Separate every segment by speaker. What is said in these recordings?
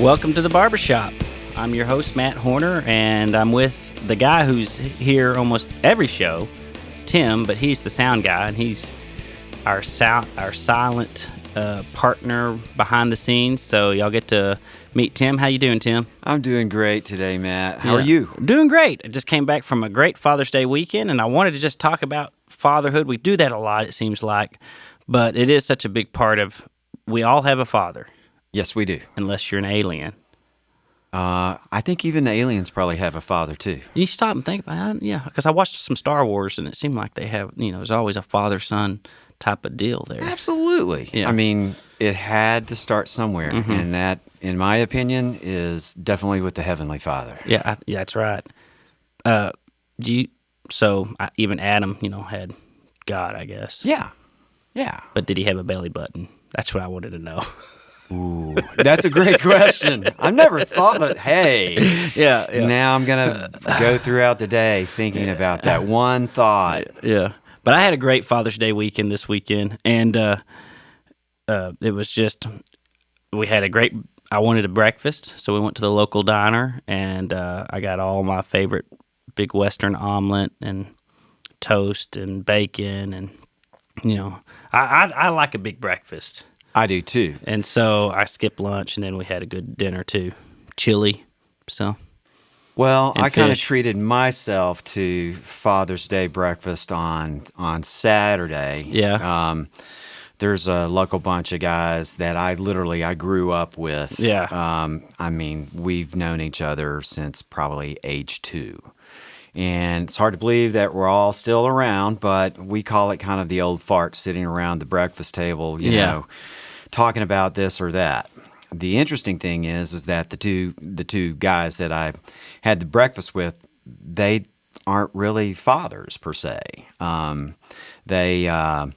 Speaker 1: Welcome to the Barbershop. I'm your host, Matt Horner, and I'm with the guy who's here almost every show, Tim, but he's the sound guy, and he's our silent partner behind the scenes. So y'all get to meet Tim. How you doing, Tim?
Speaker 2: I'm doing great today, Matt. How are you?
Speaker 1: Doing great. I just came back from a great Father's Day weekend, and I wanted to just talk about fatherhood. We do that a lot, it seems like, but it is such a big part of, we all have a father.
Speaker 2: Yes, we do.
Speaker 1: Unless you're an alien.
Speaker 2: I think even the aliens probably have a father, too.
Speaker 1: You stop and think about it, yeah, because I watched some Star Wars, and it seemed like they have, there's always a father-son type of deal there.
Speaker 2: Absolutely. Yeah. I mean, it had to start somewhere, and that, in my opinion, is definitely with the Heavenly Father.
Speaker 1: Yeah, that's right. Even Adam, had God, I guess.
Speaker 2: Yeah.
Speaker 1: But did he have a belly button? That's what I wanted to know.
Speaker 2: Ooh, that's a great question. I've never thought of,
Speaker 1: Yeah.
Speaker 2: Now I'm going to go throughout the day thinking about that one thought.
Speaker 1: Yeah. But I had a great Father's Day weekend this weekend, and it was just, I wanted a breakfast, so we went to the local diner, and I got all my favorite big Western omelet and toast and bacon, and, I like a big breakfast.
Speaker 2: I do too.
Speaker 1: And so I skipped lunch, and then we had a good dinner too. Chili,
Speaker 2: Well, I kind of treated myself to Father's Day breakfast on Saturday.
Speaker 1: Yeah.
Speaker 2: There's a local bunch of guys that I grew up with.
Speaker 1: Yeah.
Speaker 2: I mean, we've known each other since probably age 2. And it's hard to believe that we're all still around, but we call it kind of the old fart sitting around the breakfast table, you know, talking about this or that. The interesting thing is that the two guys that I had the breakfast with, they aren't really fathers per se. They're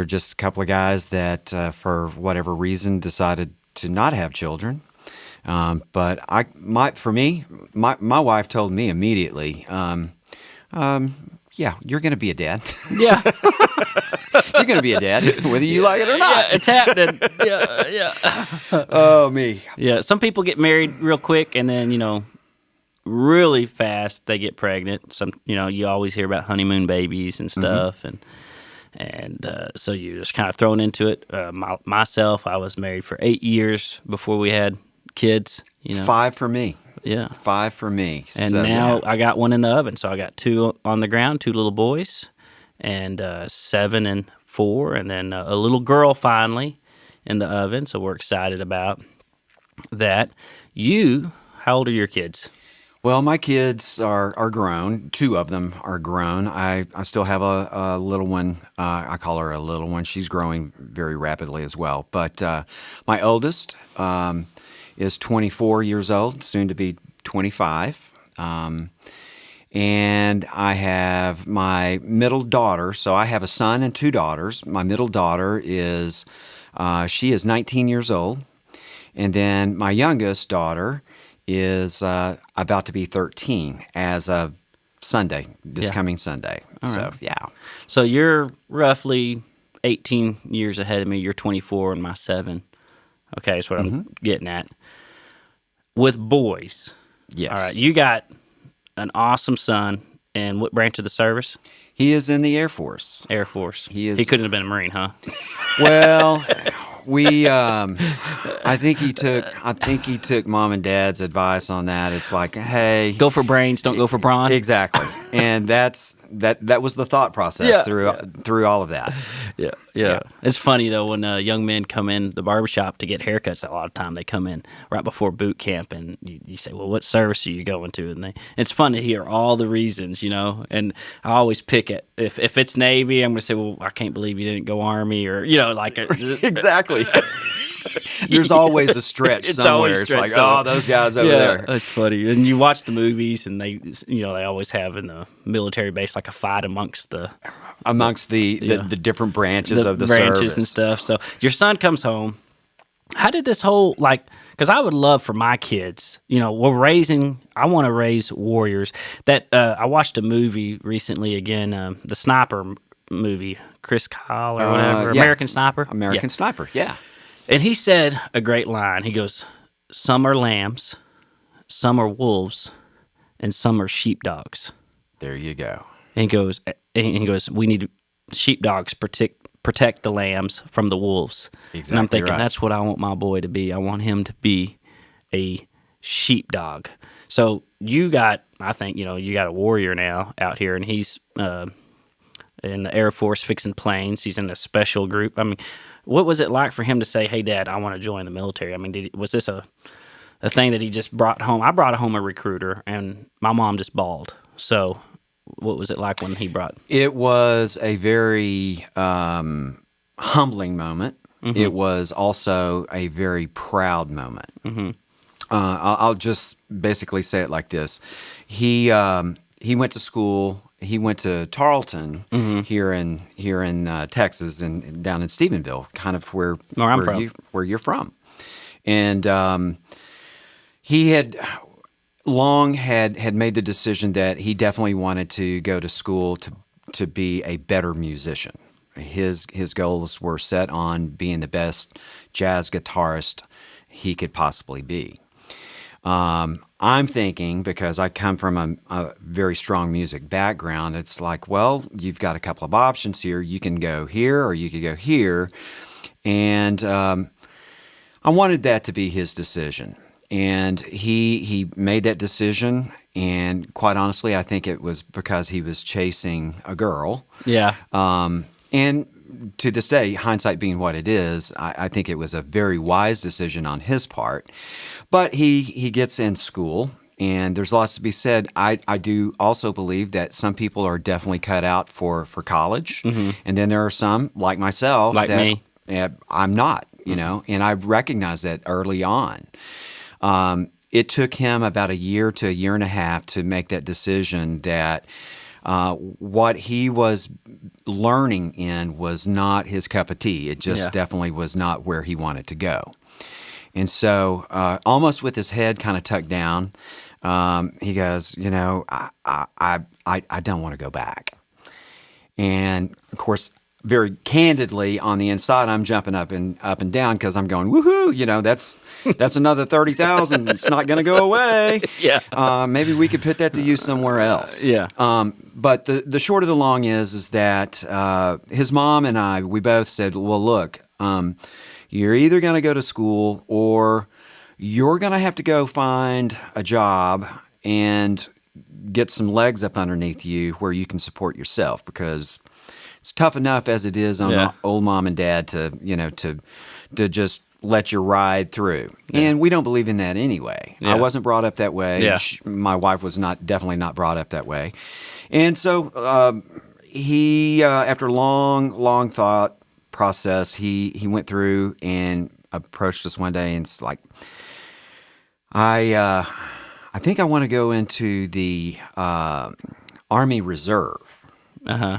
Speaker 2: just a couple of guys that, for whatever reason, decided to not have children. But my wife told me immediately, yeah, you're going to be a dad.
Speaker 1: Yeah.
Speaker 2: You're going to be a dad, whether you like it or not.
Speaker 1: Yeah, it's happening. Yeah.
Speaker 2: Oh, me.
Speaker 1: Yeah, some people get married real quick, and then, really fast they get pregnant. Some, you always hear about honeymoon babies and stuff, and so you're just kind of thrown into it. Myself, I was married for 8 years before we had kids.
Speaker 2: 5 for me.
Speaker 1: Yeah.
Speaker 2: 5 for me.
Speaker 1: And so, now I got one in the oven. So I got 2 on the ground, 2 little boys, and 7 and 4, and then a little girl finally in the oven. So we're excited about that. How old are your kids?
Speaker 2: Well, my kids are grown. 2 of them are grown. I still have a little one. I call her a little one. She's growing very rapidly as well. But my oldest is 24 years old, soon to be 25. And I have my middle daughter. So I have a son and 2 daughters. My middle daughter she is 19 years old. And then my youngest daughter is about to be 13 as of Sunday, coming Sunday.
Speaker 1: All
Speaker 2: so,
Speaker 1: right.
Speaker 2: yeah.
Speaker 1: So you're roughly 18 years ahead of me. You're 24 and my 7. Okay, that's what I'm getting at. With boys.
Speaker 2: Yes.
Speaker 1: All right, you got an awesome son. And what branch of the service?
Speaker 2: He is in the Air Force.
Speaker 1: Air Force.
Speaker 2: He
Speaker 1: couldn't have been a Marine, huh?
Speaker 2: Well, I think he took mom and dad's advice on that. It's like, hey,
Speaker 1: go for brains, don't go for brawn.
Speaker 2: Exactly. And that was the thought process through all of that.
Speaker 1: Yeah. It's funny though when young men come in the barbershop to get haircuts. A lot of time they come in right before boot camp, and you say, "Well, what service are you going to?" And it's fun to hear all the reasons, And I always pick it. If it's Navy, I'm going to say, "Well, I can't believe you didn't go Army," or
Speaker 2: exactly. There's always a stretch somewhere. It's like, oh, those guys over there.
Speaker 1: That's funny. And you watch the movies, and they always have in the military base like a fight amongst the
Speaker 2: different branches of the
Speaker 1: branches
Speaker 2: service
Speaker 1: and stuff. So your son comes home. How did this whole because I would love for my kids, I want to raise warriors. That I watched a movie recently again, the Sniper movie, Chris Kyle or whatever, American Sniper.
Speaker 2: American Sniper, yeah.
Speaker 1: And he said a great line. He goes, some are lambs, some are wolves, and some are sheepdogs.
Speaker 2: There you go.
Speaker 1: And he goes, we need sheepdogs protect the lambs from the wolves. And I'm
Speaker 2: Exactly
Speaker 1: thinking
Speaker 2: right.
Speaker 1: that's what I want my boy to be. I want him to be a sheepdog. So I think you got a warrior now out here, and he's in the Air Force fixing planes. He's in a special group. I mean, what was it like for him to say, "Hey, Dad, I want to join the military"? I mean, was this a thing that he just brought home? I brought home a recruiter, and my mom just bawled. So, what was it like when he brought?
Speaker 2: It was a very humbling moment. It was also a very proud moment. I'll just basically say it like this: he went to school. He went to Tarleton here in Texas and down in Stephenville, kind of where
Speaker 1: I'm from.
Speaker 2: where you're from, and he had long had made the decision that he definitely wanted to go to school to be a better musician. His goals were set on being the best jazz guitarist he could possibly be. I'm thinking, because I come from a very strong music background, it's like, well, you've got a couple of options here. You can go here or you could go here. And I wanted that to be his decision. And he made that decision. And quite honestly, I think it was because he was chasing a girl.
Speaker 1: Yeah.
Speaker 2: And to this day, hindsight being what it is, I think it was a very wise decision on his part. But he gets in school, and there's lots to be said. I do also believe that some people are definitely cut out for college. And then there are some, like myself,
Speaker 1: Like
Speaker 2: that
Speaker 1: me.
Speaker 2: I'm not, and I recognized that early on. It took him about a year to a year and a half to make that decision that what he was learning in was not his cup of tea. It just definitely was not where he wanted to go. And so, almost with his head kind of tucked down, he goes, I don't want to go back. And of course, very candidly, on the inside, I'm jumping up and down because I'm going, woohoo! That's another 30,000. It's not going to go away.
Speaker 1: Yeah.
Speaker 2: Maybe we could put that to use somewhere else.
Speaker 1: Yeah.
Speaker 2: But the short of the long is that his mom and I, we both said, well, look, you're either going to go to school or you're going to have to go find a job and get some legs up underneath you where you can support yourself, because it's tough enough as it is on old mom and dad to just let you ride through. Yeah. And we don't believe in that anyway. Yeah. I wasn't brought up that way.
Speaker 1: Yeah.
Speaker 2: My wife was definitely not brought up that way. And so he, after long thought process, he went through and approached us one day and it's like, I think I want to go into the Army Reserve.
Speaker 1: Uh-huh.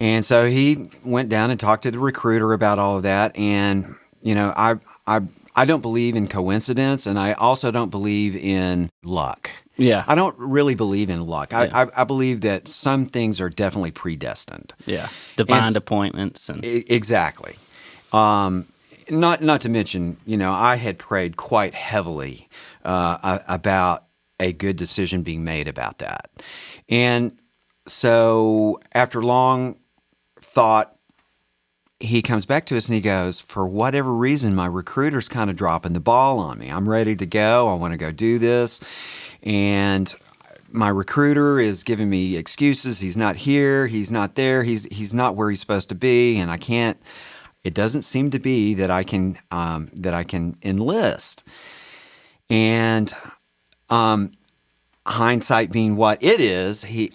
Speaker 2: And so he went down and talked to the recruiter about all of that. And, I don't believe in coincidence, and I also don't believe in luck.
Speaker 1: Yeah.
Speaker 2: I don't really believe in luck.
Speaker 1: Yeah.
Speaker 2: I believe that some things are definitely predestined.
Speaker 1: Yeah. Divine appointments. And
Speaker 2: Exactly. Not to mention, I had prayed quite heavily about a good decision being made about that. And so after long thought, he comes back to us and he goes, for whatever reason, my recruiter's kind of dropping the ball on me. I'm ready to go. I want to go do this. And my recruiter is giving me excuses. He's not here. He's not there. He's not where he's supposed to be. And I can't, it doesn't seem to be that I can enlist. And hindsight being what it is, he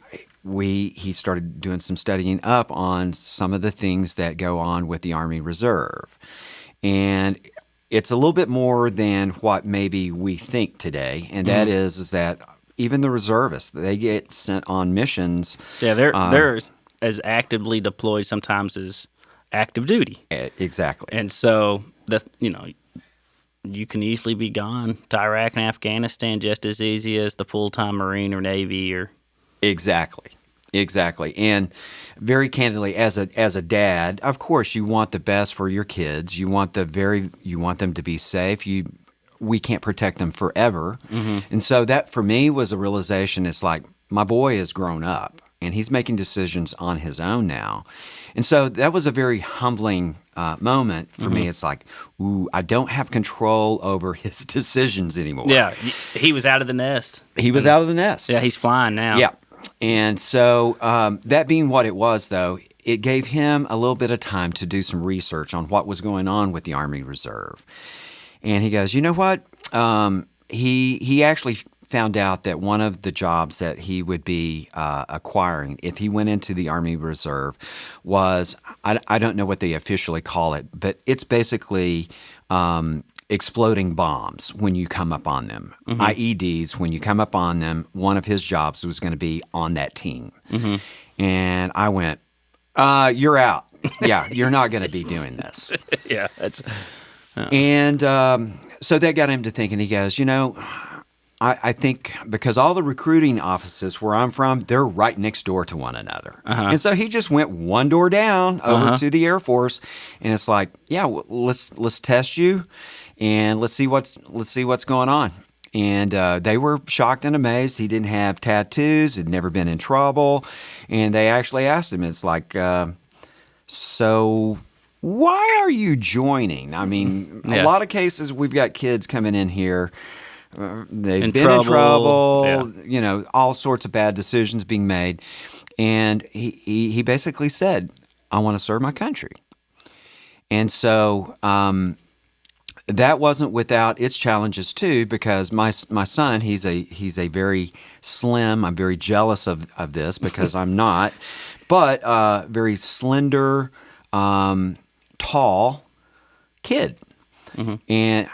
Speaker 2: started doing some studying up on some of the things that go on with the Army Reserve. And it's a little bit more than what maybe we think today. And that is that even the reservists, they get sent on missions.
Speaker 1: Yeah, they're as actively deployed sometimes as active duty.
Speaker 2: Exactly.
Speaker 1: And so, you can easily be gone to Iraq and Afghanistan just as easy as the full-time Marine or Navy or...
Speaker 2: Exactly. And very candidly, as a dad, of course, you want the best for your kids. You want them to be safe. You we can't protect them forever.
Speaker 1: Mm-hmm.
Speaker 2: And so that for me was a realization. It's like my boy has grown up and he's making decisions on his own now. And so that was a very humbling moment for me. It's like, ooh, I don't have control over his decisions anymore.
Speaker 1: Yeah, he was out of the nest.
Speaker 2: He was out of the nest.
Speaker 1: Yeah, he's flying now.
Speaker 2: Yeah. And so that being what it was, though, it gave him a little bit of time to do some research on what was going on with the Army Reserve. And he goes, you know what? He actually found out that one of the jobs that he would be acquiring if he went into the Army Reserve was, I don't know what they officially call it, but it's basically exploding bombs when you come up on them. IEDs, when you come up on them, one of his jobs was going to be on that team. And I went, you're out. Yeah, you're not going to be doing this.
Speaker 1: Yeah, that's...
Speaker 2: And so that got him to thinking. He goes, you know, I think because all the recruiting offices where I'm from, they're right next door to one another. And so he just went one door down over to the Air Force, and it's like, yeah, well, let's test you, and let's see what's going on. And they were shocked and amazed. He didn't have tattoos, had never been in trouble, and they actually asked him, it's like, so why are you joining? I mean, a lot of cases we've got kids coming in here. They've been in trouble, you know, all sorts of bad decisions being made. And he basically said, I want to serve my country. And so that wasn't without its challenges too, because my son, he's a very slim, I'm very jealous of this because I'm not, but very slender, tall kid. And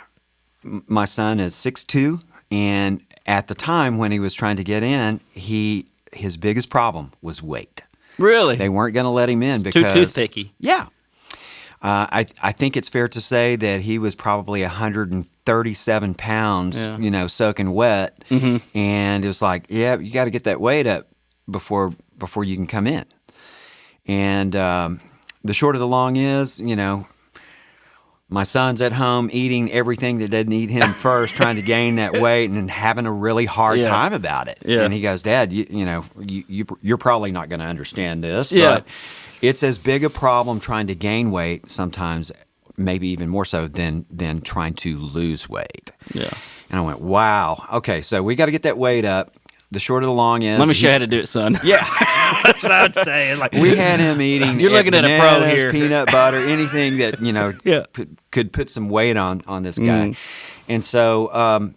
Speaker 2: my son is 6'2", and at the time when he was trying to get in, his biggest problem was weight.
Speaker 1: Really?
Speaker 2: They weren't going to let him in because
Speaker 1: too picky.
Speaker 2: Yeah. I think it's fair to say that he was probably 137 pounds, you know, soaking wet, and it was like, yeah, you got to get that weight up before you can come in. And the short of the long is, you know, my son's at home eating everything that doesn't eat him first, trying to gain that weight and having a really hard time about it.
Speaker 1: Yeah.
Speaker 2: And he goes, Dad, you know, you're probably not going to understand this, but it's as big a problem trying to gain weight sometimes, maybe even more so than trying to lose weight.
Speaker 1: Yeah.
Speaker 2: And I went, wow. Okay, so we got to get that weight up. The short of the long is...
Speaker 1: Let me show you how to do it, son.
Speaker 2: Yeah.
Speaker 1: That's what I would say. Like,
Speaker 2: we had him eating
Speaker 1: You're looking at a pro
Speaker 2: bananas,
Speaker 1: here.
Speaker 2: peanut butter, anything that, you know, could put some weight on this guy. And so,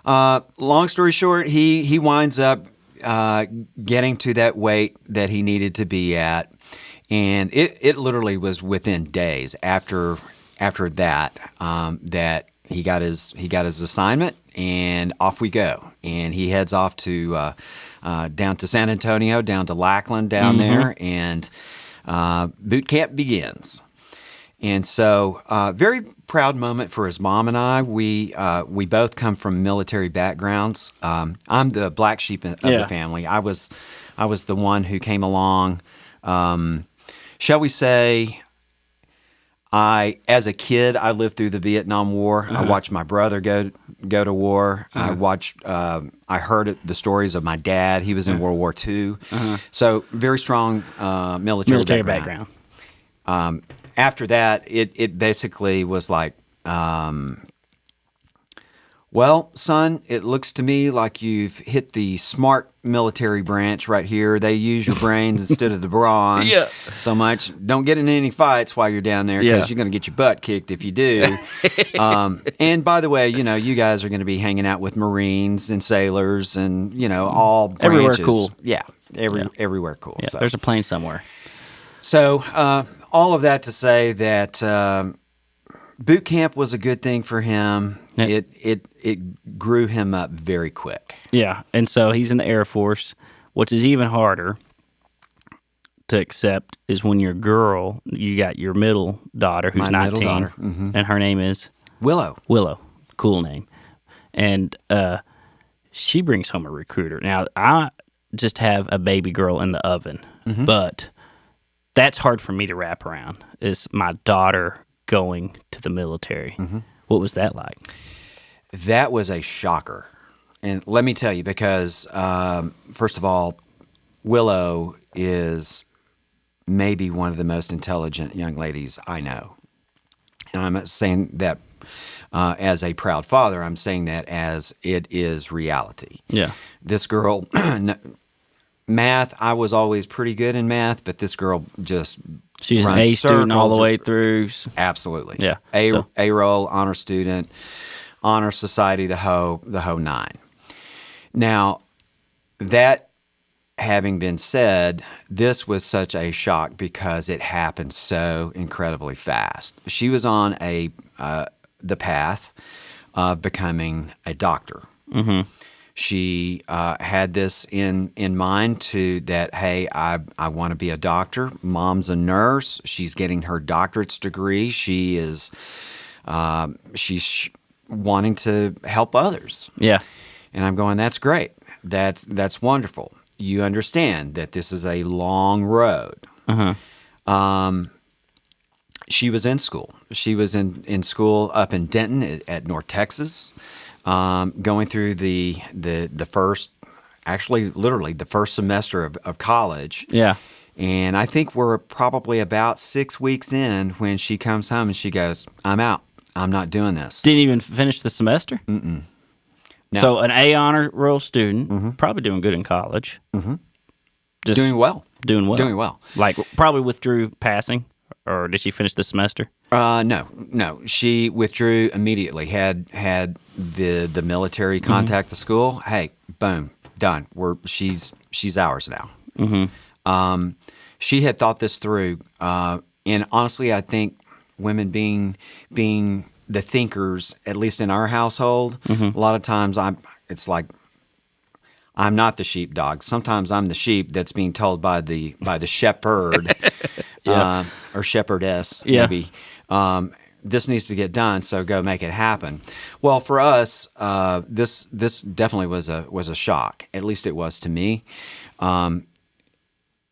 Speaker 2: long story short, he winds up getting to that weight that he needed to be at. And it literally was within days after that that he got his assignment, and off we go. And he heads off to down to San Antonio, down to Lackland down there, and boot camp begins. And so, very proud moment for his mom and I. We both come from military backgrounds. I'm the black sheep of the family. I was the one who came along. Shall we say? As a kid, I lived through the Vietnam War. I watched my brother go to war. I heard the stories of my dad. He was in World War II. So very strong military background. After that, it basically was like, well, son, it looks to me like you've hit the smart military branch right here. They use your brains instead of the brawn so much. Don't get in any fights while you're down there because you're going to get your butt kicked if you do. And by the way, you know, you guys are going to be hanging out with Marines and sailors and, you know, all branches.
Speaker 1: Everywhere cool.
Speaker 2: Yeah, everywhere cool.
Speaker 1: Yeah,
Speaker 2: so.
Speaker 1: There's a plane somewhere.
Speaker 2: So all of that to say that boot camp was a good thing for him.
Speaker 1: Yeah.
Speaker 2: It grew him up very quick.
Speaker 1: Yeah, and so he's in the Air Force, which is even harder to accept is when your girl, you got your middle daughter who's
Speaker 2: My
Speaker 1: 19,
Speaker 2: middle daughter.
Speaker 1: and her name is?
Speaker 2: Willow.
Speaker 1: Cool name. And she brings home a recruiter. Now, I just have a baby girl in the oven, but that's hard for me to wrap around, is my daughter going to the military. What was that like?
Speaker 2: That was a shocker. And let me tell you, because first of all, Willow is maybe one of the most intelligent young ladies I know. And I'm not saying that as a proud father, I'm saying that as it is reality.
Speaker 1: Yeah.
Speaker 2: This girl, math, I was always pretty good in math, but this girl just
Speaker 1: She's an
Speaker 2: runs
Speaker 1: A student all the
Speaker 2: circles.
Speaker 1: way through.
Speaker 2: Absolutely.
Speaker 1: Yeah,
Speaker 2: A
Speaker 1: so-
Speaker 2: A roll, honor student, honor society, the whole nine. Now, that having been said, this was such a shock because it happened so incredibly fast. She was on the path of becoming a doctor.
Speaker 1: Mm-hmm.
Speaker 2: She had this in mind to that, hey, I want to be a doctor. Mom's a nurse. She's getting her doctorate's degree. She's wanting to help others.
Speaker 1: Yeah.
Speaker 2: And I'm going, that's great. That's wonderful. You understand that this is a long road.
Speaker 1: Uh-huh.
Speaker 2: She was in school. She was in school up in Denton at North Texas, going through the first, actually literally the first semester of college.
Speaker 1: Yeah.
Speaker 2: And I think we're probably about 6 weeks in when she comes home and she goes, I'm out. I'm not doing this.
Speaker 1: Didn't even finish the semester?
Speaker 2: No.
Speaker 1: So an A honor roll student, probably doing good in college.
Speaker 2: Mm-hmm.
Speaker 1: Just
Speaker 2: Doing well.
Speaker 1: Doing well.
Speaker 2: Doing well.
Speaker 1: Like probably withdrew passing, or did she finish the semester?
Speaker 2: No. She withdrew immediately. Had the military contact the school. Hey, boom, done. She's ours now.
Speaker 1: Mm-hmm.
Speaker 2: She had thought this through, and honestly, I think women being the thinkers, at least in our household, a lot of times it's like I'm not the sheepdog. Sometimes I'm the sheep that's being told by the shepherd
Speaker 1: Yeah.
Speaker 2: or shepherdess,
Speaker 1: Yeah.
Speaker 2: maybe. This needs to get done, so go make it happen. Well, for us, this definitely was a shock. At least it was to me.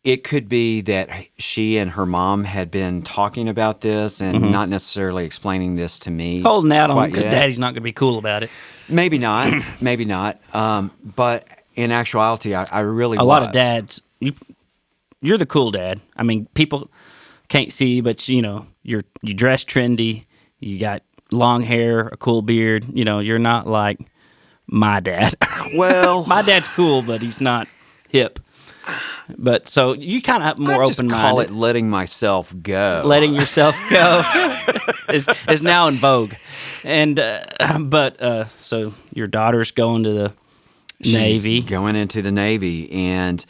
Speaker 2: It could be that she and her mom had been talking about this and not necessarily explaining this to me.
Speaker 1: Holding out on
Speaker 2: quite
Speaker 1: because
Speaker 2: yet.
Speaker 1: daddy's not going to be cool about it.
Speaker 2: Maybe not. Maybe not. But in actuality, I really
Speaker 1: A lot of dads, you're the cool dad. I mean, people can't see, but you dress trendy. You got long hair, a cool beard. You're not like my dad.
Speaker 2: Well,
Speaker 1: My dad's cool, but he's not hip. But so you kind of more
Speaker 2: I just
Speaker 1: open-minded.
Speaker 2: call it letting myself go.
Speaker 1: Letting yourself go is now in vogue. And so your daughter's going to the
Speaker 2: She's
Speaker 1: Navy.
Speaker 2: going into the Navy, and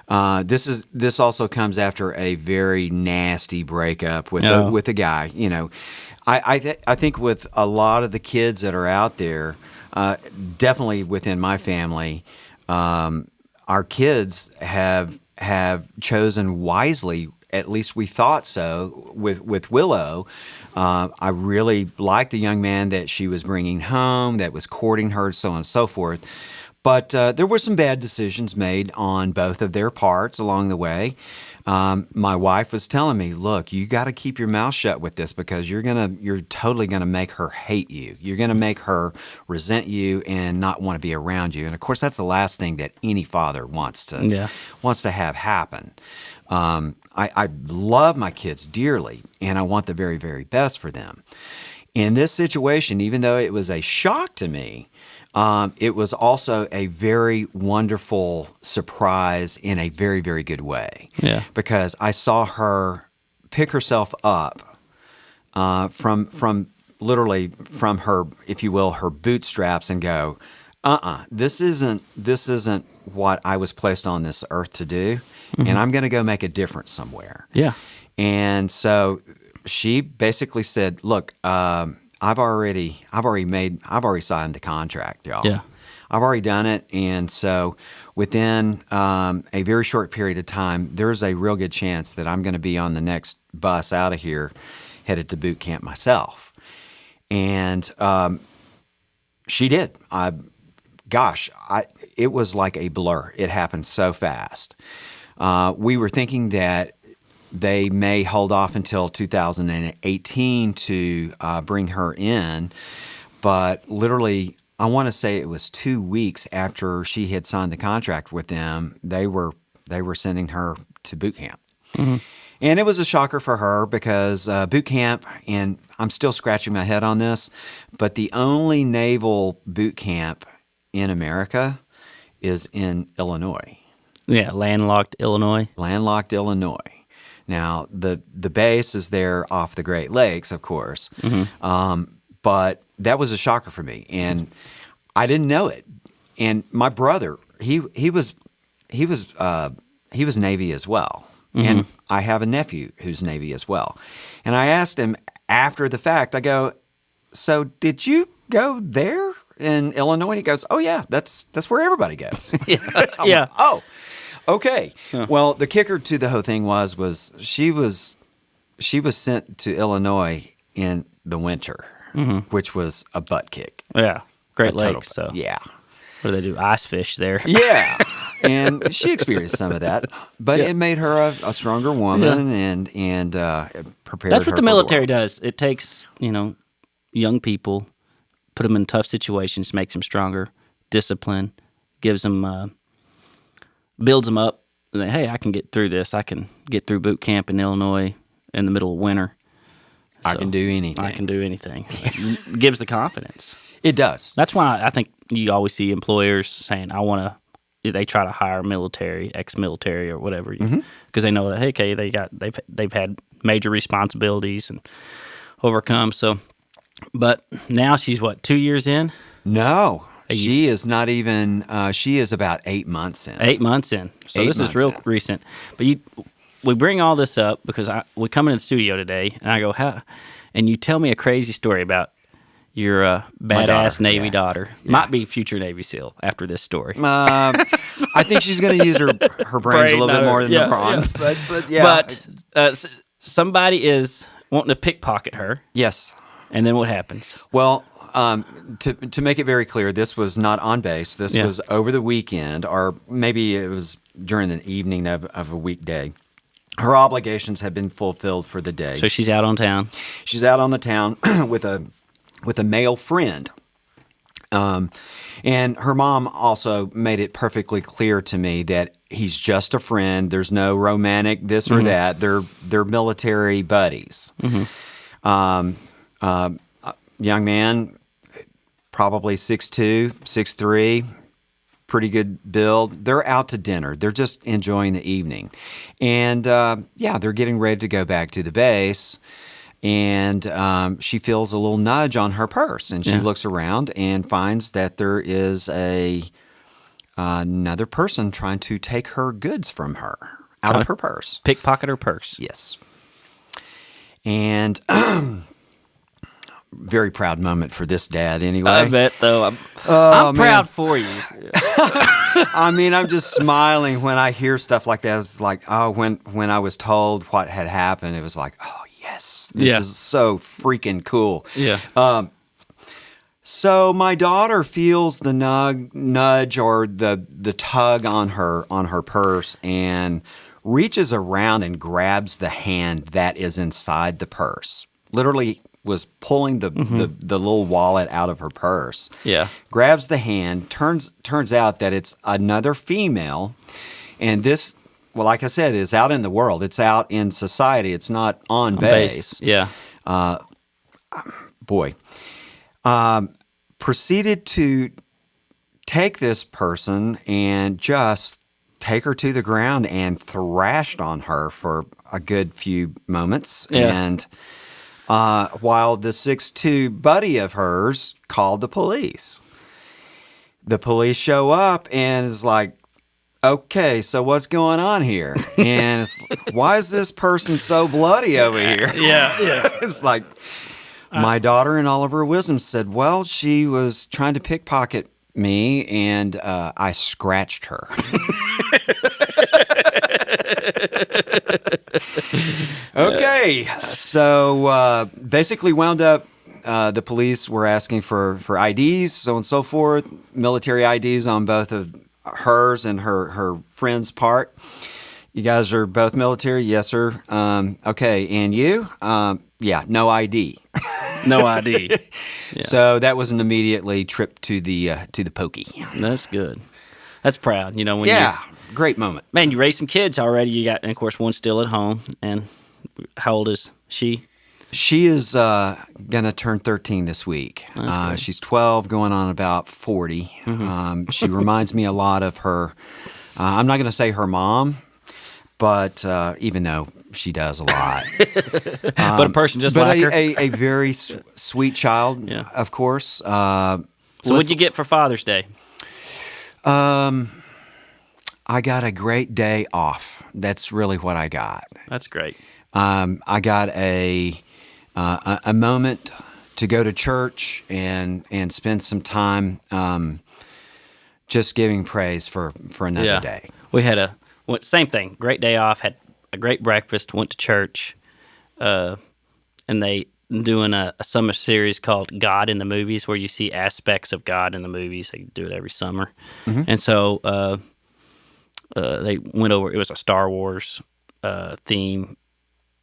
Speaker 2: this also comes after a very nasty breakup with a guy. I think with a lot of the kids that are out there, definitely within my family, our kids have chosen wisely. At least we thought so with Willow. I really liked the young man that she was bringing home, that was courting her, so on and so forth. But there were some bad decisions made on both of their parts along the way. My wife was telling me, "Look, you got to keep your mouth shut with this because you're totally gonna make her hate you. You're gonna make her resent you and not want to be around you." And of course, that's the last thing that any father wants to have happen. I love my kids dearly, and I want the very, very best for them. In this situation, even though it was a shock to me, it was also a very wonderful surprise in a very, very good way.
Speaker 1: Yeah.
Speaker 2: Because I saw her pick herself up from literally from her, if you will, her bootstraps and go, this isn't what I was placed on this earth to do, and I'm going to go make a difference somewhere.
Speaker 1: Yeah.
Speaker 2: And so she basically said, "Look, I've already signed the contract, y'all.
Speaker 1: Yeah.
Speaker 2: I've already done it." And so within a very short period of time, there's a real good chance that I'm going to be on the next bus out of here, headed to boot camp myself. And she did. It was like a blur. It happened so fast. We were thinking that they may hold off until 2018 to bring her in, but literally I want to say it was 2 weeks after she had signed the contract with them, they were sending her to boot camp. And it was a shocker for her because boot camp, and I'm still scratching my head on this, but the only naval boot camp in America is in Illinois.
Speaker 1: Yeah, landlocked Illinois.
Speaker 2: Landlocked Illinois. Now, the base is there off the Great Lakes, of course, but that was a shocker for me, and I didn't know it. And my brother, he was Navy as well, and I have a nephew who's Navy as well. And I asked him after the fact, I go, "So did you go there in Illinois?" He goes, "Oh yeah, that's where everybody goes."
Speaker 1: Yeah.
Speaker 2: Oh, okay. Well, the kicker to the whole thing was she was sent to Illinois in the winter, which was a butt kick.
Speaker 1: Yeah. Great
Speaker 2: A total
Speaker 1: Lakes. So
Speaker 2: yeah.
Speaker 1: what do they do? Ice fish there.
Speaker 2: Yeah, and she experienced some of that, but it made her a stronger woman and prepared.
Speaker 1: That's
Speaker 2: her
Speaker 1: what the
Speaker 2: for
Speaker 1: military
Speaker 2: world.
Speaker 1: does. It takes, young people, put them in tough situations, makes them stronger, discipline, gives them, builds them up. And hey, I can get through this. I can get through boot camp in Illinois in the middle of winter.
Speaker 2: I
Speaker 1: So,
Speaker 2: can do anything.
Speaker 1: I can do anything. Gives the confidence.
Speaker 2: It does.
Speaker 1: That's why I think you always see employers saying, they try to hire military, ex-military or whatever, because they know that, hey, okay, they've had major responsibilities and overcome. So, but now she's 2 years in?
Speaker 2: No, she is not even. She is about 8 months in.
Speaker 1: 8 months in. So this is real recent. But we bring all this up because we come in the studio today, and I go, how? And you tell me a crazy story about your badass
Speaker 2: daughter,
Speaker 1: Navy daughter. Might be future Navy SEAL after this story.
Speaker 2: I think she's going to use her brains a little bit more than the brawn. But yeah.
Speaker 1: But somebody is wanting to pickpocket her,
Speaker 2: Yes.
Speaker 1: and then what happens?
Speaker 2: Well, to make it very clear, this was not on base. This was over the weekend, or maybe it was during an evening of a weekday. Her obligations had been fulfilled for the day.
Speaker 1: So she's out on town.
Speaker 2: She's out on the town with a male friend. And her mom also made it perfectly clear to me that he's just a friend. There's no romantic this or that. They're military buddies. Young man, probably 6'2", 6'3", pretty good build. They're out to dinner. They're just enjoying the evening. And, they're getting ready to go back to the base. And she feels a little nudge on her purse, and she looks around and finds that there is another person trying to take her goods from her out of her purse.
Speaker 1: Pickpocket her purse.
Speaker 2: Yes. And very proud moment for this dad, anyway.
Speaker 1: I bet, though. I'm proud for you.
Speaker 2: I mean, I'm just smiling when I hear stuff like that. It's like, when I was told what had happened, it was like, oh, yes. This is so freaking cool.
Speaker 1: Yeah.
Speaker 2: So my daughter feels the nudge or the tug on her purse and reaches around and grabs the hand that is inside the purse. Literally was pulling the little wallet out of her purse.
Speaker 1: Yeah.
Speaker 2: Grabs the hand. Turns out that it's another female, and this. Well, like I said, it's out in the world. It's out in society. It's not on base.
Speaker 1: Yeah.
Speaker 2: Proceeded to take this person and just take her to the ground and thrashed on her for a good few moments.
Speaker 1: Yeah.
Speaker 2: And while the 6'2" buddy of hers called the police. The police show up and is like, okay, so what's going on here? And it's, why is this person so bloody over here?
Speaker 1: Yeah.
Speaker 2: It's like, my daughter in all of her wisdom said, well, she was trying to pickpocket me, and I scratched her. Okay, so basically wound up, the police were asking for IDs, so on and so forth, military IDs on both of hers and her friend's part. You guys are both military? Yes, sir. Okay, and you? Yeah, no ID.
Speaker 1: No ID. Yeah.
Speaker 2: So that was an immediately trip to the pokey.
Speaker 1: That's good. That's proud. You know, when
Speaker 2: Yeah, great moment.
Speaker 1: you raised some kids already. You got, and of course, one still at home. And how old is she?
Speaker 2: She is gonna turn 13 this week. She's 12, going on about 40. She reminds me a lot of her. I'm not gonna say her mom, but even though she does a lot,
Speaker 1: But a person just
Speaker 2: but
Speaker 1: like her.
Speaker 2: a very sweet child,
Speaker 1: Yeah.
Speaker 2: of course.
Speaker 1: So what'd you get for Father's Day?
Speaker 2: I got a great day off. That's really what I got.
Speaker 1: That's great.
Speaker 2: I got a moment to go to church and spend some time just giving praise for another day.
Speaker 1: We had same thing. Great day off. Had a great breakfast. Went to church, and they doing a summer series called God in the Movies, where you see aspects of God in the movies. They do it every summer, and so they went over. It was a Star Wars theme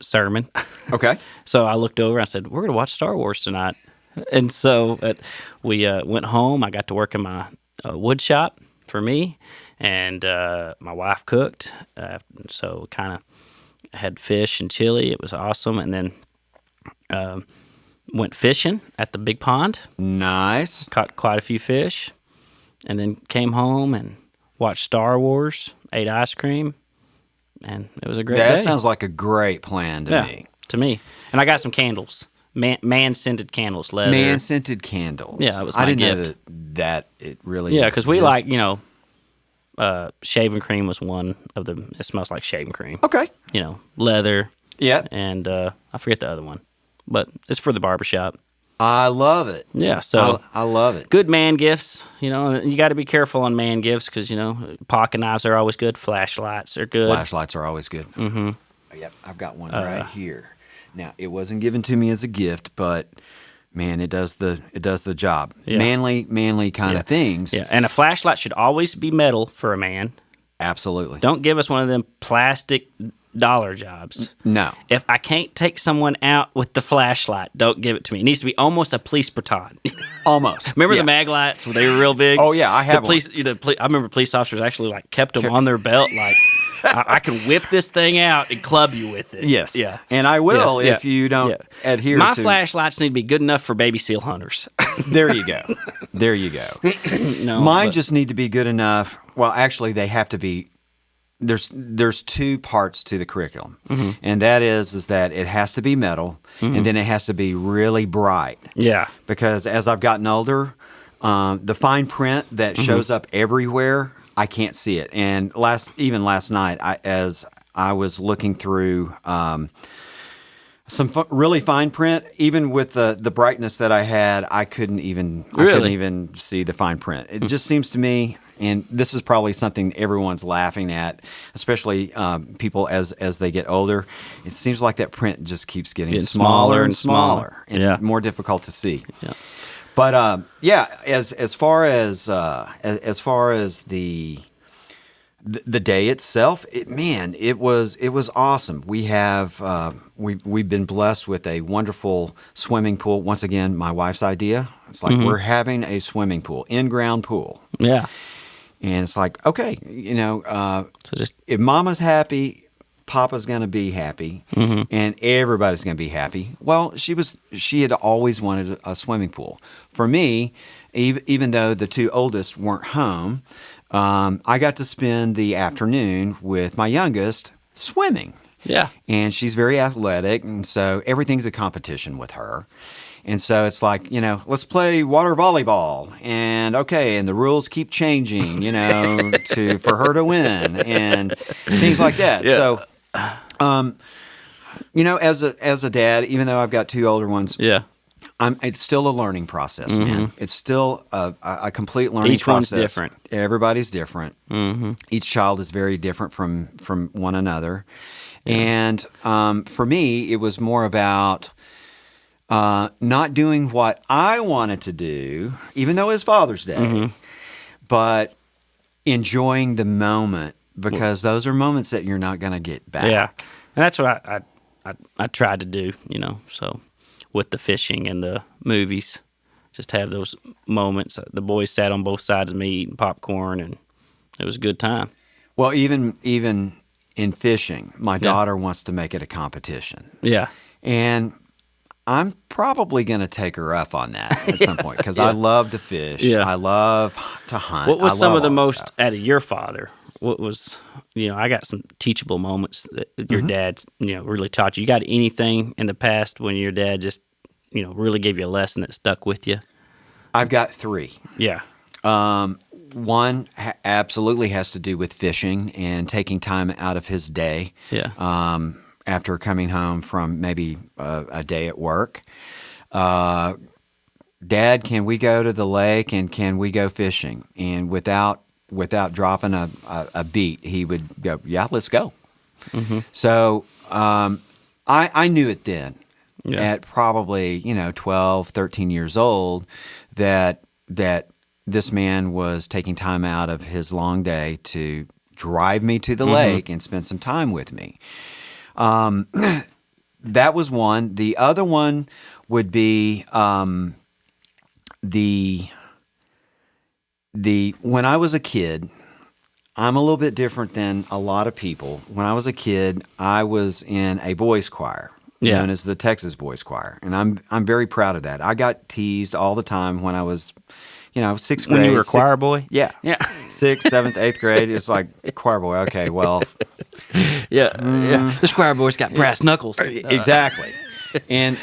Speaker 1: sermon.
Speaker 2: Okay.
Speaker 1: So I looked over. I said, "We're going to watch Star Wars tonight." And so we went home. I got to work in my wood shop for me, and my wife cooked. So kind of had fish and chili. It was awesome. And then went fishing at the big pond.
Speaker 2: Nice.
Speaker 1: Caught quite a few fish, and then came home and watched Star Wars. Ate ice cream, and it was a great day.
Speaker 2: That sounds like a great plan to me.
Speaker 1: To me. And I got some candles. Man-scented candles, leather.
Speaker 2: Man-scented candles.
Speaker 1: Yeah, it was my
Speaker 2: I didn't
Speaker 1: gift.
Speaker 2: know that it really
Speaker 1: Yeah, because we
Speaker 2: exists.
Speaker 1: like, shaving cream was one of them. It smells like shaving cream.
Speaker 2: Okay.
Speaker 1: Leather,
Speaker 2: Yeah.
Speaker 1: and I forget the other one. But it's for the barbershop.
Speaker 2: I love it.
Speaker 1: Yeah, so
Speaker 2: I love it.
Speaker 1: good man gifts. And you got to be careful on man gifts because, pocket knives are always good. Flashlights are good.
Speaker 2: Flashlights are always good. Mm-hmm. Yep, I've got one right here. Now, it wasn't given to me as a gift, but man, it does the job.
Speaker 1: Yeah.
Speaker 2: Manly kind of things.
Speaker 1: Yeah, and a flashlight should always be metal for a man.
Speaker 2: Absolutely.
Speaker 1: Don't give us one of them plastic dollar jobs.
Speaker 2: No.
Speaker 1: If I can't take someone out with the flashlight, don't give it to me. It needs to be almost a police baton.
Speaker 2: Almost.
Speaker 1: Remember
Speaker 2: Yeah.
Speaker 1: the mag lights when they were real big?
Speaker 2: Oh, yeah, I have
Speaker 1: I remember police officers actually kept them on their belt. I can whip this thing out and club you with it.
Speaker 2: Yes.
Speaker 1: Yeah.
Speaker 2: And I will
Speaker 1: Yeah.
Speaker 2: if you don't adhere
Speaker 1: My
Speaker 2: to.
Speaker 1: flashlights need to be good enough for baby seal hunters.
Speaker 2: There you go. There you go.
Speaker 1: No,
Speaker 2: Mine
Speaker 1: but-
Speaker 2: just need to be good enough. Well, actually, they have to be. There's two parts to the curriculum, and that is that it has to be metal, and then it has to be really bright.
Speaker 1: Yeah.
Speaker 2: Because as I've gotten older, the fine print that shows up everywhere, I can't see it. And even last night, as I was looking through some really fine print, even with the brightness that I had, I couldn't even see the fine print. It just seems to me, and this is probably something everyone's laughing at, especially people as they get older. It seems like that print just keeps getting smaller and smaller, and more difficult to see.
Speaker 1: Yeah.
Speaker 2: But as far as the day itself, it was awesome. We have we've been blessed with a wonderful swimming pool. Once again, my wife's idea. It's like we're having a swimming pool, in-ground pool.
Speaker 1: Yeah.
Speaker 2: And it's like, okay,
Speaker 1: So just
Speaker 2: if Mama's happy, Papa's going to be happy, and everybody's going to be happy. Well, she had always wanted a swimming pool. For me, even though the two oldest weren't home, I got to spend the afternoon with my youngest swimming.
Speaker 1: yeah.
Speaker 2: And she's very athletic, and so everything's a competition with her. And so it's like, let's play water volleyball. And and the rules keep changing, for her to win and things like that.
Speaker 1: Yeah.
Speaker 2: So, as a dad, even though I've got two older ones,
Speaker 1: Yeah.
Speaker 2: it's still a learning process, man. It's still a complete learning
Speaker 1: Each one's
Speaker 2: process.
Speaker 1: different.
Speaker 2: Everybody's different. Each child is very different from one another. And for me, it was more about not doing what I wanted to do, even though it was Father's Day, but enjoying the moment because those are moments that you're not going to get back.
Speaker 1: Yeah, and that's what I tried to do, so with the fishing and the movies, just have those moments. The boys sat on both sides of me eating popcorn, and it was a good time.
Speaker 2: Well, even in fishing, my daughter wants to make it a competition.
Speaker 1: Yeah.
Speaker 2: And I'm probably going to take her up on that at some point because I love to fish.
Speaker 1: Yeah.
Speaker 2: I love to hunt.
Speaker 1: What was
Speaker 2: I
Speaker 1: some
Speaker 2: love
Speaker 1: of the
Speaker 2: all that
Speaker 1: most
Speaker 2: stuff.
Speaker 1: out of your father? What was, I got some teachable moments that your dad, really taught you. You got anything in the past when your dad just, really gave you a lesson that stuck with you?
Speaker 2: I've got 3.
Speaker 1: Yeah.
Speaker 2: One absolutely has to do with fishing and taking time out of his day.
Speaker 1: Yeah.
Speaker 2: After coming home from maybe a day at work. Dad, can we go to the lake and can we go fishing? And without dropping a beat, he would go, yeah, let's go.
Speaker 1: Mm-hmm.
Speaker 2: So I knew it then
Speaker 1: Yeah.
Speaker 2: at probably 12, 13 years old that this man was taking time out of his long day to drive me to the lake and spend some time with me. That was one. The other one would be the when I was a kid. I'm a little bit different than a lot of people. When I was a kid, I was in a boys' choir known as the Texas Boys Choir, and I'm very proud of that. I got teased all the time when I was, 6th grade.
Speaker 1: When you were a choir boy?
Speaker 2: Yeah.
Speaker 1: Yeah.
Speaker 2: 6th, 7th, 8th grade. It's like, choir boy. Okay, well.
Speaker 1: Yeah. The choir boy's got brass knuckles.
Speaker 2: Exactly. And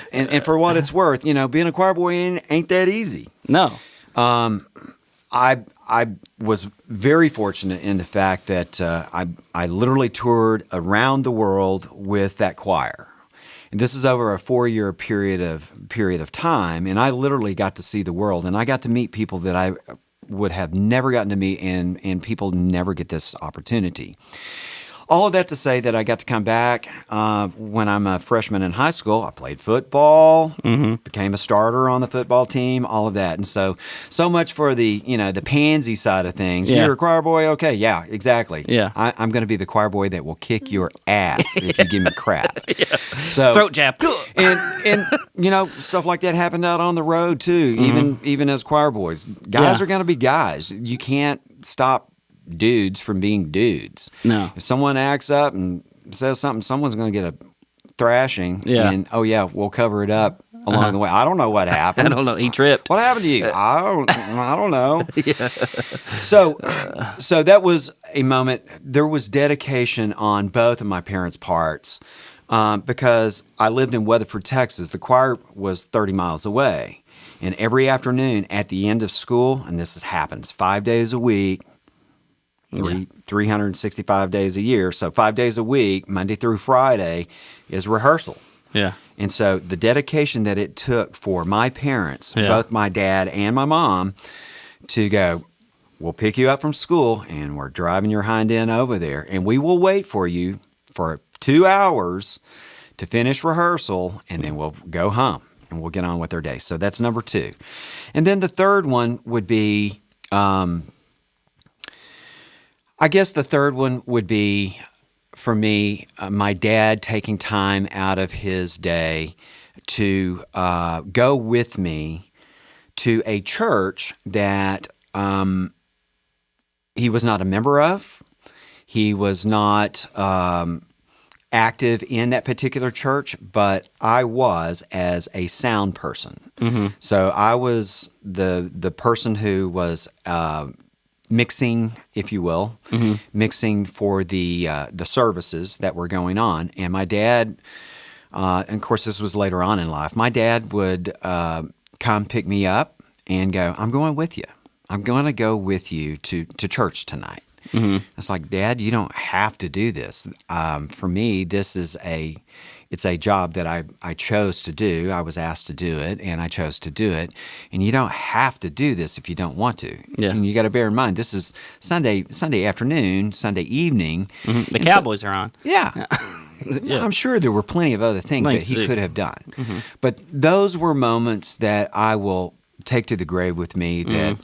Speaker 2: for what it's worth, being a choir boy ain't that easy.
Speaker 1: No.
Speaker 2: I was very fortunate in the fact that I literally toured around the world with that choir. And this is over a 4-year period of time, and I literally got to see the world, and I got to meet people that I would have never gotten to meet, and people never get this opportunity. All of that to say that I got to come back when I'm a freshman in high school. I played football, became a starter on the football team, all of that. And so much for the pansy side of things.
Speaker 1: Yeah.
Speaker 2: You're a choir boy? Okay, yeah, exactly.
Speaker 1: Yeah.
Speaker 2: I'm going to be the choir boy that will kick your ass if you give me crap. So
Speaker 1: Throat jab.
Speaker 2: and stuff like that happened out on the road too, even as choir boys. Guys are going to be guys. You can't stop dudes from being dudes.
Speaker 1: No.
Speaker 2: If someone acts up and says something, someone's going to get a thrashing.
Speaker 1: Yeah.
Speaker 2: And we'll cover it up along the way. I don't know what happened.
Speaker 1: I don't know. He tripped.
Speaker 2: What happened to you? I don't know. Yeah. So that was a moment. There was dedication on both of my parents' parts because I lived in Weatherford, Texas. The choir was 30 miles away. And every afternoon at the end of school, and this happens 5 days a week, 365 days a year. So 5 days a week, Monday through Friday, is rehearsal.
Speaker 1: Yeah.
Speaker 2: And so the dedication that it took for my parents,
Speaker 1: Yeah.
Speaker 2: both my dad and my mom, to go, we'll pick you up from school and we're driving your hind end over there and we will wait for you for 2 hours to finish rehearsal and then we'll go home and we'll get on with our day. So that's number 2. And then the third one would be... I guess the third one would be, for me, my dad taking time out of his day to go with me to a church that he was not a member of. He was not active in that particular church, but I was as a sound person. Mm-hmm. So I was the person who was... mixing, if you will, mixing for the services that were going on. And my dad, and of course this was later on in life, my dad would come pick me up and go, I'm going with you. I'm going to go with you to church tonight. Mm-hmm. It's like, Dad, you don't have to do this. For me, this is it's a job that I chose to do. I was asked to do it, and I chose to do it. And you don't have to do this if you don't want to.
Speaker 1: Yeah.
Speaker 2: And you got to bear in mind, this is Sunday afternoon, Sunday evening.
Speaker 1: Mm-hmm. The Cowboys are on.
Speaker 2: Yeah. Yeah. I'm sure there were plenty of other things that he could have done. Mm-hmm. But those were moments that I will take to the grave with me that,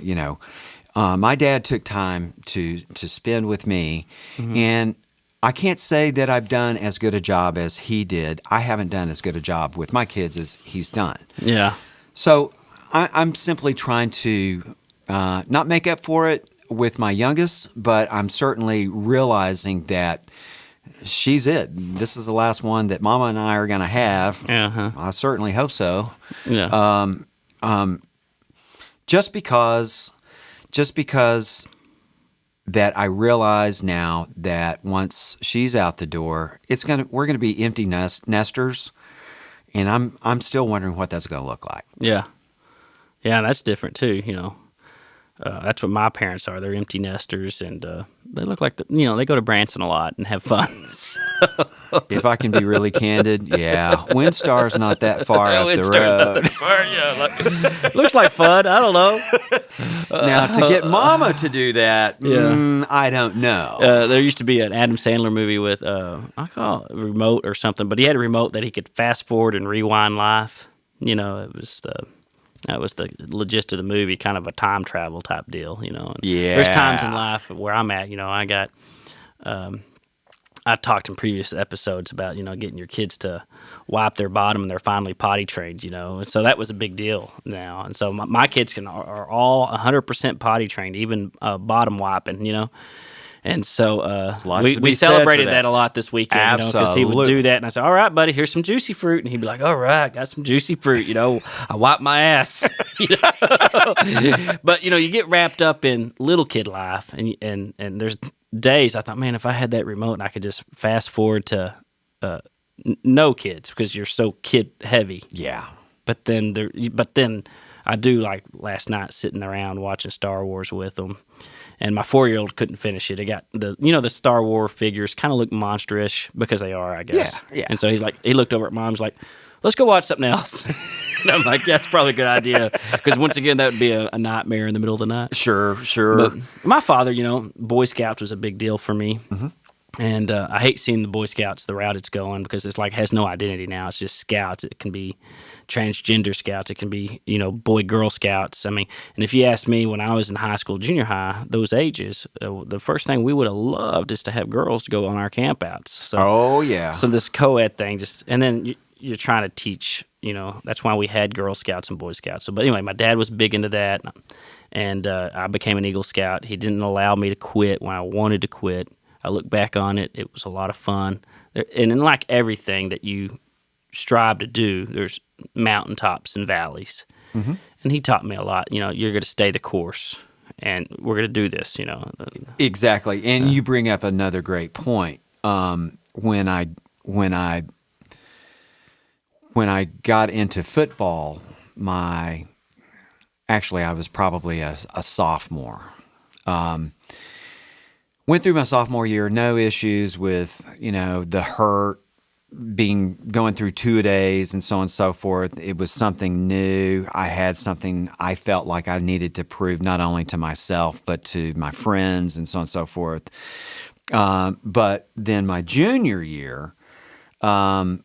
Speaker 2: my dad took time to spend with me, and I can't say that I've done as good a job as he did. I haven't done as good a job with my kids as he's done.
Speaker 1: Yeah.
Speaker 2: So I'm simply trying to not make up for it with my youngest, but I'm certainly realizing that she's it. This is the last one that Mama and I are going to have.
Speaker 1: Uh-huh.
Speaker 2: I certainly hope so.
Speaker 1: Yeah.
Speaker 2: Just because that I realize now that once she's out the door, we're gonna be empty nesters, and I'm still wondering what that's gonna look like.
Speaker 1: Yeah. Yeah, that's different too, that's what my parents are. They're empty nesters, and they look like they go to Branson a lot and have fun.
Speaker 2: If I can be really candid, yeah, Windstar's not that far up the road.
Speaker 1: Yeah, looks like fun. I don't know.
Speaker 2: Now to get Mama to do that, I don't know.
Speaker 1: There used to be an Adam Sandler movie with I call it a remote or something, but he had a remote that he could fast forward and rewind life. That was the gist of the movie, kind of a time travel type deal, And
Speaker 2: Yeah.
Speaker 1: there's times in life where I'm at, I talked in previous episodes about, getting your kids to wipe their bottom and they're finally potty trained, And so that was a big deal now. And so my kids are all 100% potty trained, even bottom wiping, And so we celebrated that a lot this weekend, because he would do that. And I said, all right, buddy, here's some juicy fruit. And he'd be like, all right, got some juicy fruit. I wiped my ass. But, you get wrapped up in little kid life. And there's days I thought, man, if I had that remote and I could just fast forward to no kids, because you're so kid heavy.
Speaker 2: Yeah.
Speaker 1: But then I do, like last night, sitting around watching Star Wars with them. And my 4-year-old couldn't finish it. It got the Star Wars figures kind of look monstrous because they are, I guess.
Speaker 2: Yeah.
Speaker 1: And so he looked over at Mom's like, let's go watch something else. And I'm like, that's probably a good idea, because once again, that would be a nightmare in the middle of the night.
Speaker 2: Sure.
Speaker 1: But my father, Boy Scouts was a big deal for me. Mm-hmm. And I hate seeing the Boy Scouts, the route it's going, because it's like has no identity now. It's just Scouts. It can be transgender Scouts. It can be, Boy Girl Scouts. I mean, and if you ask me, when I was in high school, junior high, those ages, the first thing we would have loved is to have girls to go on our campouts. So, So this co-ed thing and then you're trying to teach, that's why we had Girl Scouts and Boy Scouts. So, but anyway, my dad was big into that, and I became an Eagle Scout. He didn't allow me to quit when I wanted to quit. I look back on it, it was a lot of fun. And in like everything that you strive to do, there's mountaintops and valleys. Mm-hmm. And he taught me a lot. You're going to stay the course, and we're going to do this,
Speaker 2: Exactly. And you bring up another great point. When I got into football, I was probably a sophomore. Went through my sophomore year, no issues with, the hurt, going through 2-a-days and so on and so forth. It was something new. I had something I felt like I needed to prove, not only to myself, but to my friends and so on and so forth. But then my junior year, I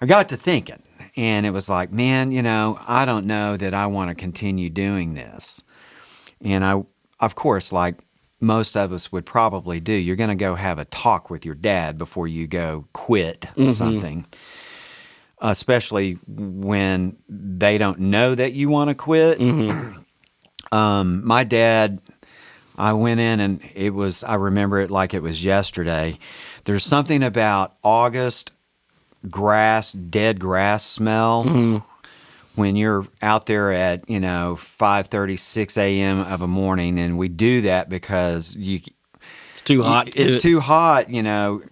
Speaker 2: got to thinking, and it was like, man, I don't know that I want to continue doing this. And of course, like most of us would probably do, you're going to go have a talk with your dad before you go quit something, especially when they don't know that you want to quit. Mm-hmm. My dad, I went in, and I remember it like it was yesterday. There's something about August dead grass smell when you're out there at 5:30, 6 a.m. of a morning, and we do that because
Speaker 1: it's too hot.
Speaker 2: It's too hot,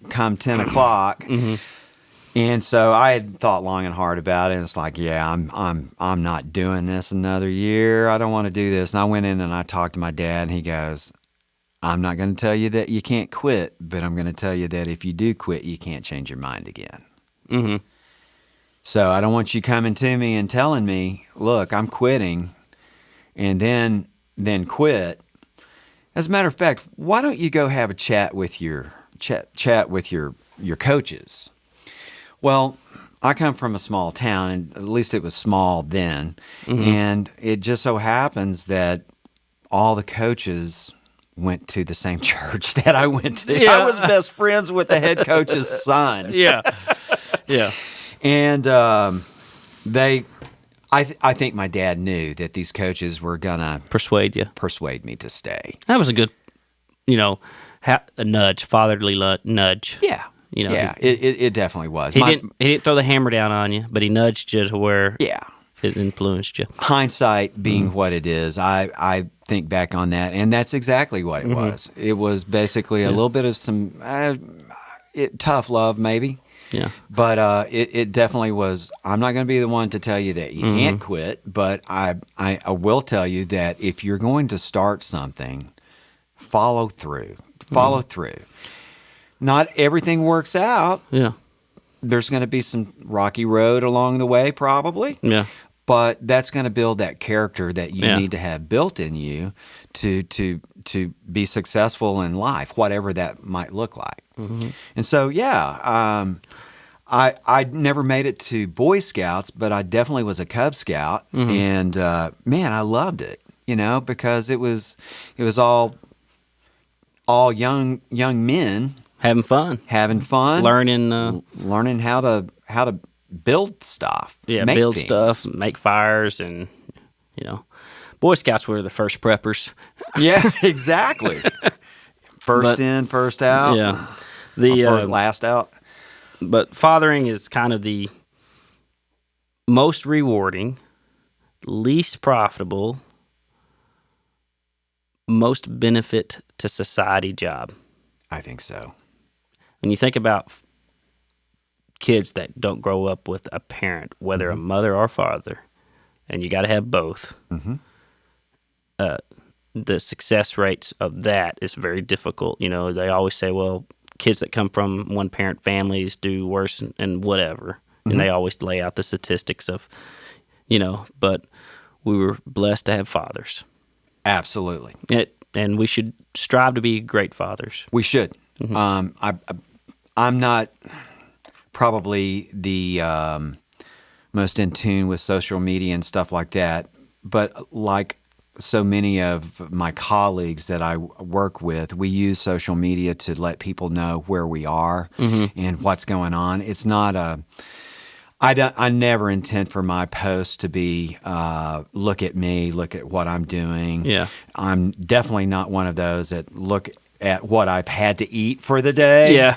Speaker 2: come 10 o'clock. Mm-hmm. And so I had thought long and hard about it, and it's like, yeah, I'm not doing this another year. I don't want to do this. And I went in and I talked to my dad, and he goes, I'm not going to tell you that you can't quit, but I'm going to tell you that if you do quit, you can't change your mind again. Mm-hmm. So I don't want you coming to me and telling me, look, I'm quitting, and then quit. As a matter of fact, why don't you go have a chat with your coaches? Well, I come from a small town, and at least it was small then. And it just so happens that all the coaches went to the same church that I went to.
Speaker 1: Yeah.
Speaker 2: I was best friends with the head coach's son.
Speaker 1: Yeah. Yeah.
Speaker 2: And I think my dad knew that these coaches were going to
Speaker 1: Persuade you.
Speaker 2: persuade me to stay.
Speaker 1: That was a good, a nudge, fatherly nudge.
Speaker 2: Yeah.
Speaker 1: Yeah.
Speaker 2: It definitely was.
Speaker 1: He didn't throw the hammer down on you, but he nudged you to where
Speaker 2: Yeah.
Speaker 1: it influenced you.
Speaker 2: Hindsight being what it is, I think back on that, and that's exactly what it was. It was basically a little bit of some tough love, maybe.
Speaker 1: Yeah.
Speaker 2: But it definitely was. I'm not going to be the one to tell you that you can't quit, but I will tell you that if you're going to start something, follow through. Follow through. Not everything works out.
Speaker 1: Yeah.
Speaker 2: There's going to be some rocky road along the way, probably.
Speaker 1: Yeah.
Speaker 2: But that's going to build that character that you
Speaker 1: Yeah.
Speaker 2: need to have built in you to be successful in life, whatever that might look like. And so, I never made it to Boy Scouts, but I definitely was a Cub Scout, and man, I loved it. Because it was all young men
Speaker 1: Having fun.
Speaker 2: learning how to build stuff.
Speaker 1: Yeah,
Speaker 2: make
Speaker 1: build
Speaker 2: things.
Speaker 1: stuff, make fires, and, Boy Scouts were the first preppers.
Speaker 2: Yeah, exactly. First in, first out.
Speaker 1: Yeah.
Speaker 2: First, last out.
Speaker 1: But fathering is kind of the most rewarding, least profitable, most benefit to society job.
Speaker 2: I think so.
Speaker 1: When you think about kids that don't grow up with a parent, whether a mother or father, and you got to have both, the success rates of that is very difficult. They always say, well, kids that come from one parent families do worse and whatever. And they always lay out the statistics of, but we were blessed to have fathers.
Speaker 2: Absolutely.
Speaker 1: And we should strive to be great fathers.
Speaker 2: We should. I'm not probably the most in tune with social media and stuff like that, but like so many of my colleagues that I work with, we use social media to let people know where we are and what's going on. It's not I never intend for my posts to be, look at me, look at what I'm doing.
Speaker 1: Yeah.
Speaker 2: I'm definitely not one of those that look at what I've had to eat for the day.
Speaker 1: Yeah.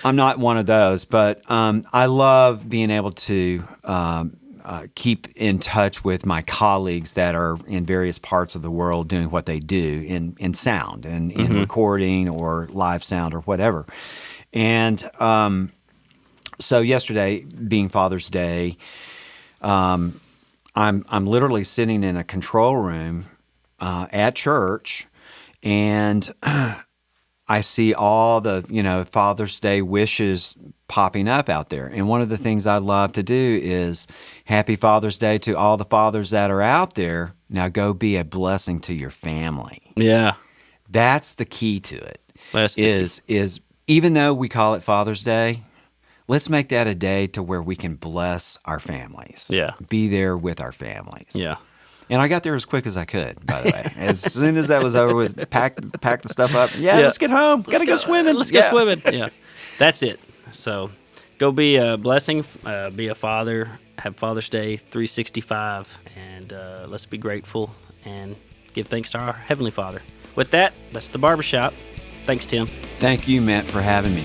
Speaker 2: I'm not one of those, but I love being able to keep in touch with my colleagues that are in various parts of the world doing what they do in sound and in recording or live sound or whatever. And so yesterday, being Father's Day, I'm literally sitting in a control room at church, and I see all the Father's Day wishes popping up out there. And one of the things I love to do is Happy Father's Day to all the fathers that are out there. Now go be a blessing to your family.
Speaker 1: Yeah.
Speaker 2: That's the key to it.
Speaker 1: That's the
Speaker 2: is even though we call it Father's Day, let's make that a day to where we can bless our families.
Speaker 1: Yeah.
Speaker 2: Be there with our families.
Speaker 1: Yeah.
Speaker 2: And I got there as quick as I could, by the way. As soon as that was over with, pack the stuff up. Yeah, let's get home. Got to go swimming.
Speaker 1: Let's go swimming. Yeah. That's it. So go be a blessing, be a father, have Father's Day 365, and let's be grateful and give thanks to our Heavenly Father. With that, that's the Barbershop. Thanks, Tim.
Speaker 2: Thank you, Matt, for having me.